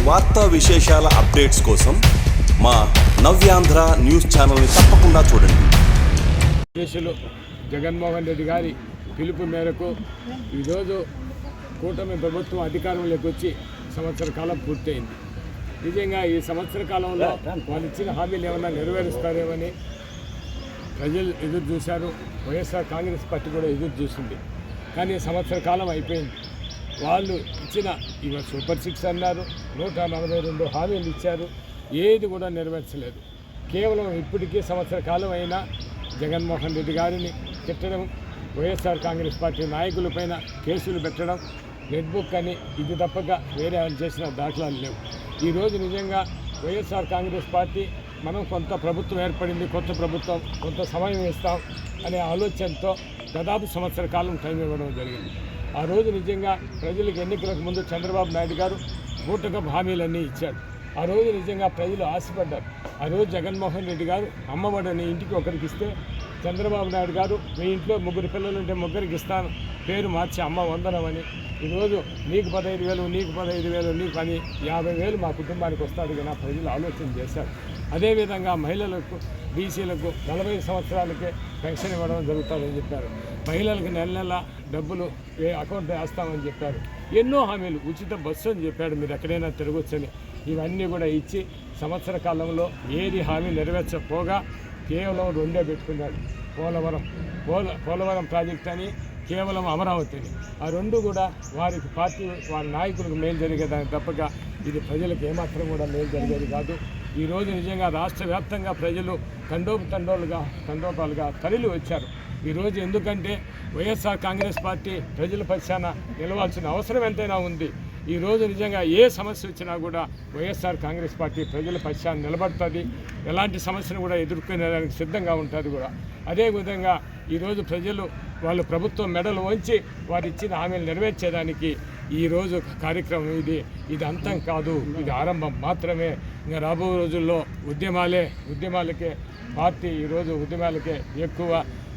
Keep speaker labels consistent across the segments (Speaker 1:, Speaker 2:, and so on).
Speaker 1: వార్తా విశేషాల అప్డేట్స్ కోసం మా నవ్యాంధ్ర న్యూస్ ఛానల్ని తప్పకుండా చూడండి.
Speaker 2: దేశంలో జగన్మోహన్ రెడ్డి గారి పిలుపు మేరకు ఈరోజు కూటమి ప్రభుత్వం అధికారంలోకి వచ్చి సంవత్సర కాలం పూర్తయింది. నిజంగా ఈ సంవత్సర కాలంలో వాళ్ళు ఇచ్చిన హామీలు ఏమన్నా నెరవేరుస్తారేమని ప్రజలు ఎదురు చూశారు. వైఎస్ఆర్ కాంగ్రెస్ పార్టీ కూడా ఎదురు చూసింది. కానీ సంవత్సర కాలం అయిపోయింది. వాళ్ళు ఇచ్చిన ఇవాళ సూపర్ 6 అన్నారు, 142 హామీలు ఇచ్చారు, ఏది కూడా నెరవేర్చలేదు. కేవలం ఇప్పటికీ సంవత్సర కాలం అయినా జగన్మోహన్ రెడ్డి గారిని తిట్టడం, వైఎస్ఆర్ కాంగ్రెస్ పార్టీ నాయకులపైన కేసులు పెట్టడం, రెడ్ బుక్ అని ఇది తప్పక వేరే వాళ్ళు చేసిన దాఖలాలు లేవు. ఈరోజు నిజంగా వైఎస్ఆర్ కాంగ్రెస్ పార్టీ మనం కొంత ప్రభుత్వం ఏర్పడింది, కొత్త ప్రభుత్వం, కొంత సమయం ఇస్తాం అనే ఆలోచనతో దాదాపు సంవత్సర కాలం టైం ఇవ్వడం జరిగింది. ఆ రోజు నిజంగా ప్రజలకు ఎన్నికలకు ముందు చంద్రబాబు నాయుడు గారు బూటకపు హామీలన్నీ ఇచ్చాడు. ఆ రోజు నిజంగా ప్రజలు ఆశపడ్డారు. ఆ రోజు జగన్మోహన్ రెడ్డి గారు అమ్మఒడని ఇంటికి ఒకరికి ఇస్తే, చంద్రబాబు నాయుడు గారు మీ ఇంట్లో 3 పిల్లలు ఉంటే 3కి ఇస్తాను, పేరు మార్చి అమ్మ వందనమని, ఈరోజు నీకు 15,000, నీకు 15,000, నీకు అని 50,000 మా కుటుంబానికి వస్తాడు కదా ప్రజలు ఆలోచన చేశారు. అదేవిధంగా మహిళలకు, బీసీలకు 40 సంవత్సరాలకే పెన్షన్ ఇవ్వడం జరుగుతుందని చెప్పారు. మహిళలకు నెల నెల డబ్బులు అకౌంట్ వేస్తామని చెప్పారు. ఎన్నో హామీలు, ఉచిత బస్సు అని చెప్పాడు, మీరు ఎక్కడైనా తిరగొచ్చని. ఇవన్నీ కూడా ఇచ్చి సంవత్సర కాలంలో ఏది హామీ నెరవేర్చకపోగా కేవలం 2 పెట్టుకున్నాడు. పోలవరం ప్రాజెక్ట్ అని, కేవలం అమరావతి అని. ఆ 2 కూడా వారికి పార్టీ, వారి నాయకులకు మేలు జరిగేదానికి తప్పక ఇది ప్రజలకు ఏమాత్రం కూడా మేలు జరిగేది కాదు. ఈరోజు నిజంగా రాష్ట్ర వ్యాప్తంగా ప్రజలు తండోపాలుగా తరలి వచ్చారు. ఈరోజు ఎందుకంటే వైఎస్ఆర్ కాంగ్రెస్ పార్టీ ప్రజల పక్షాన నిలవాల్సిన అవసరం ఎంతైనా ఉంది. ఈరోజు నిజంగా ఏ సమస్య వచ్చినా కూడా వైఎస్ఆర్ కాంగ్రెస్ పార్టీ ప్రజల పక్షాన్ని నిలబడుతుంది. ఎలాంటి సమస్యను కూడా ఎదుర్కొనేదానికి సిద్ధంగా ఉంటుంది కూడా. అదేవిధంగా ఈరోజు ప్రజలు వాళ్ళు ప్రభుత్వం మెడలు వంచి వారు ఇచ్చిన హామీలు నెరవేర్చేదానికి ఈరోజు కార్యక్రమం ఇది అంతం కాదు, ఇది ఆరంభం మాత్రమే. ఇంకా రాబో రోజుల్లో ఉద్యమాలకే పార్టీ ఈరోజు ఉద్యమాలకే ఎక్కువ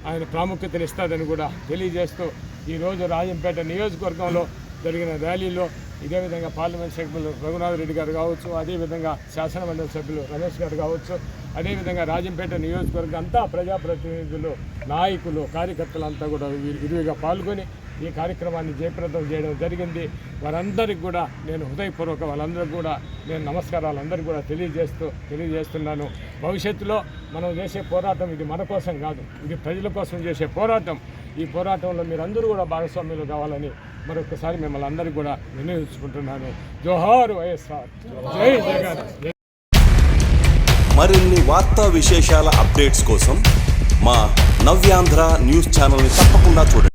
Speaker 2: ఆయన ప్రాముఖ్యతనిస్తుందని కూడా తెలియజేస్తూ, ఈరోజు రాజంపేట నియోజకవర్గంలో జరిగిన ర్యాలీలో ఇదే విధంగా పార్లమెంట్ సభ్యులు రఘునాథ్ రెడ్డి గారు కావచ్చు, అదేవిధంగా శాసనమండలి సభ్యులు రమేష్ గారు కావచ్చు, అదేవిధంగా రాజంపేట నియోజకవర్గం అంతా ప్రజాప్రతినిధులు, నాయకులు, కార్యకర్తలంతా కూడా విరివిగా పాల్గొని ఈ కార్యక్రమాన్ని జయప్రదం చేయడం జరిగింది. వారందరికీ కూడా నేను హృదయపూర్వక వాళ్ళందరికీ కూడా నేను నమస్కారాలు అందరికీ కూడా తెలియజేస్తున్నాను. భవిష్యత్తులో మనం చేసే పోరాటం ఇది మన కోసం కాదు, ఇది ప్రజల కోసం చేసే పోరాటం. ఈ పోరాటంలో మీరందరూ కూడా భాగస్వామ్యులు కావాలని మరొకసారి మిమ్మల్ని అందరికీ కూడా వినియోగించుకుంటున్నాను. జోహార్ వైఎస్ఆర్, జై జగన్.
Speaker 1: మరిన్ని వార్తా విశేషాల అప్డేట్స్ కోసం మా నవ్యాంధ్ర న్యూస్ ఛానల్ని తప్పకుండా చూడండి.